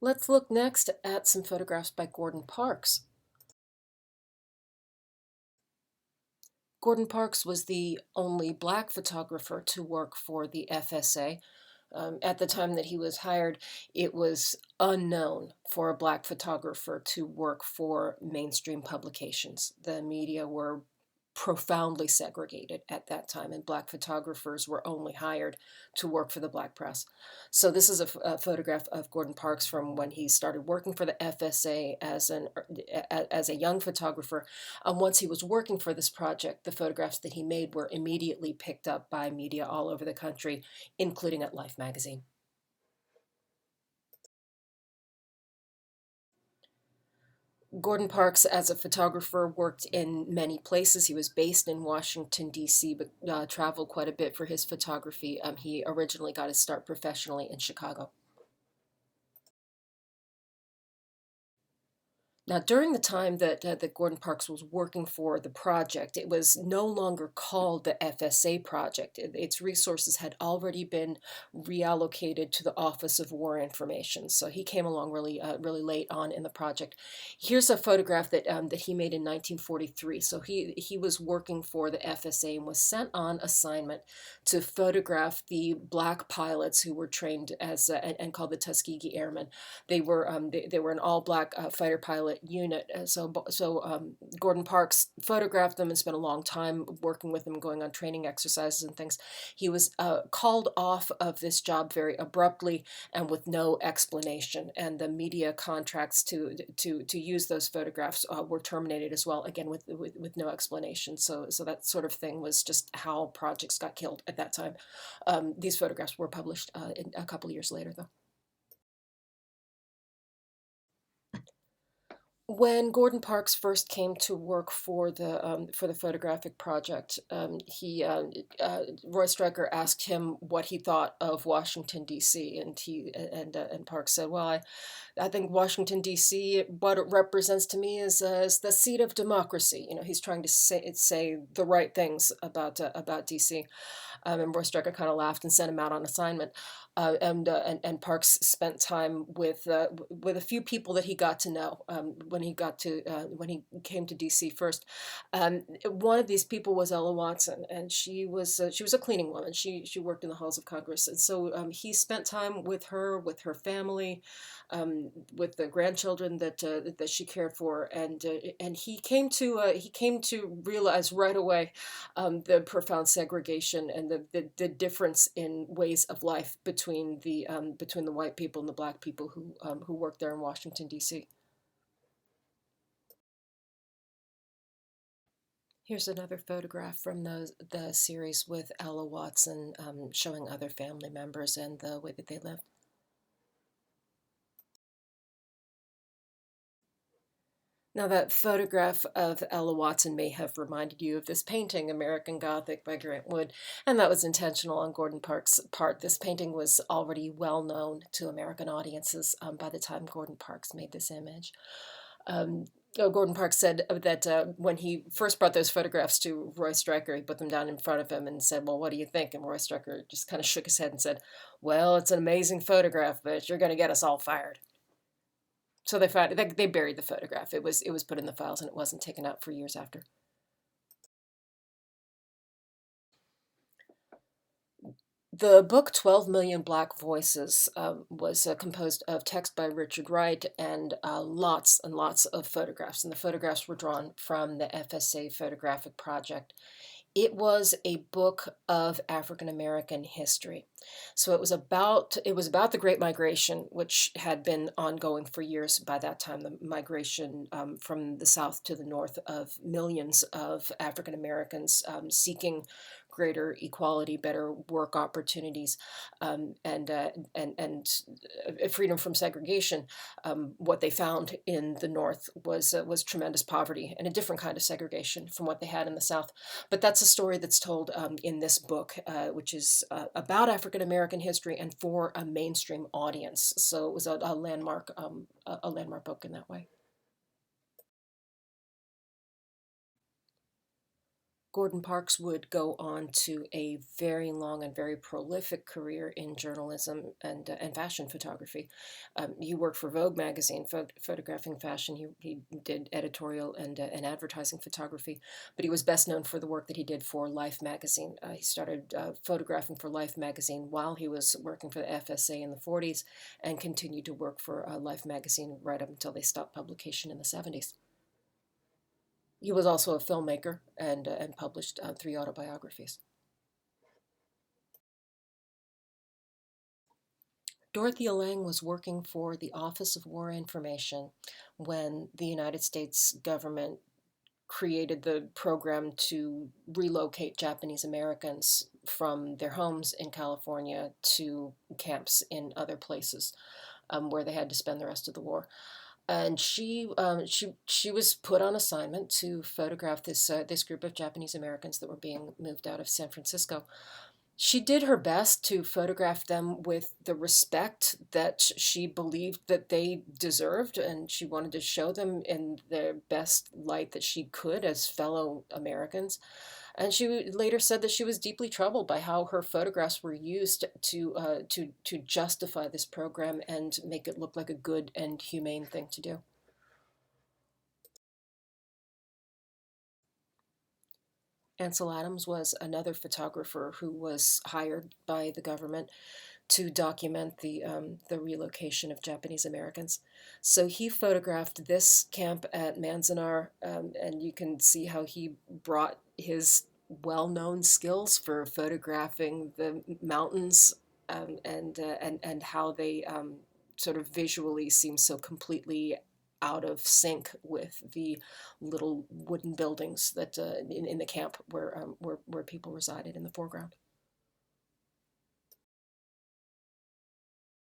Let's look next at some photographs by Gordon Parks. Gordon Parks was the only black photographer to work for the FSA. At the time that he was hired, it was unknown for a black photographer to work for mainstream publications. The media were profoundly segregated at that time, and black photographers were only hired to work for the black press. So this is a photograph of Gordon Parks from when he started working for the FSA as a young photographer. Once he was working for this project, the photographs that he made were immediately picked up by media all over the country, including at Life magazine. Gordon Parks, as a photographer, worked in many places. He was based in Washington, D.C., but traveled quite a bit for his photography. He originally got his start professionally in Chicago. Now, during the time that Gordon Parks was working for the project, it was no longer called the FSA Project. Its resources had already been reallocated to the Office of War Information. So he came along really late on in the project. Here's a photograph that he made in 1943. So he was working for the FSA and was sent on assignment to photograph the black pilots who were trained as and called the Tuskegee Airmen. They were an all black fighter pilot unit. Gordon Parks photographed them and spent a long time working with them, going on training exercises and things. He was called off of this job very abruptly and with no explanation. And the media contracts to use those photographs were terminated as well, again with no explanation. So that sort of thing was just how projects got killed at that time. These photographs were published a couple of years later, though. When Gordon Parks first came to work for the photographic project, Roy Stryker asked him what he thought of Washington D.C. and Parks said, "Well, I think Washington D.C. what it represents to me is the seat of democracy." You know, he's trying to say the right things about D.C. And Roy Stryker kind of laughed and sent him out on assignment. And Parks spent time with a few people that he got to know when he came to D.C. first. One of these people was Ella Watson, and she was a cleaning woman. She worked in the halls of Congress, and so he spent time with her family, with the grandchildren that she cared for, and he came to realize right away the profound segregation and the difference in ways of life between the white people and the black people who worked there in Washington D.C. Here's another photograph from the series with Ella Watson, showing other family members and the way that they lived. Now, that photograph of Ella Watson may have reminded you of this painting, American Gothic by Grant Wood, and that was intentional on Gordon Parks' part. This painting was already well known to American audiences by the time Gordon Parks made this image. Gordon Parks said that when he first brought those photographs to Roy Stryker, he put them down in front of him and said, "Well, what do you think?" And Roy Stryker just kind of shook his head and said, "Well, it's an amazing photograph, but you're going to get us all fired." So they buried the photograph. It was put in the files and it wasn't taken out for years after. The book 12 Million Black Voices was composed of text by Richard Wright and lots and lots of photographs. And the photographs were drawn from the FSA Photographic Project. It was a book of African American history. So it was about the Great Migration, which had been ongoing for years by that time. The migration from the South to the North of millions of African Americans seeking greater equality, better work opportunities, and freedom from segregation. What they found in the North was tremendous poverty and a different kind of segregation from what they had in the South. But that's a story that's told in this book, which is about African American history and for a mainstream audience. So it was a landmark book in that way. Gordon Parks would go on to a very long and very prolific career in journalism and fashion photography. He worked for Vogue magazine, photographing fashion. He did editorial and advertising photography, but he was best known for the work that he did for Life magazine. He started photographing for Life magazine while he was working for the FSA in the 40s, and continued to work for Life magazine right up until they stopped publication in the 70s. He was also a filmmaker and published three autobiographies. Dorothea Lange was working for the Office of War Information when the United States government created the program to relocate Japanese Americans from their homes in California to camps in other places where they had to spend the rest of the war. And she was put on assignment to photograph this group of Japanese Americans that were being moved out of San Francisco. She did her best to photograph them with the respect that she believed that they deserved, and she wanted to show them in the best light that she could as fellow Americans. And she later said that she was deeply troubled by how her photographs were used to justify this program and make it look like a good and humane thing to do. Ansel Adams was another photographer who was hired by the government to document the relocation of Japanese Americans. So he photographed this camp at Manzanar, and you can see how he brought his well-known skills for photographing the mountains, and how they sort of visually seem so completely out of sync with the little wooden buildings that in the camp where people resided in the foreground.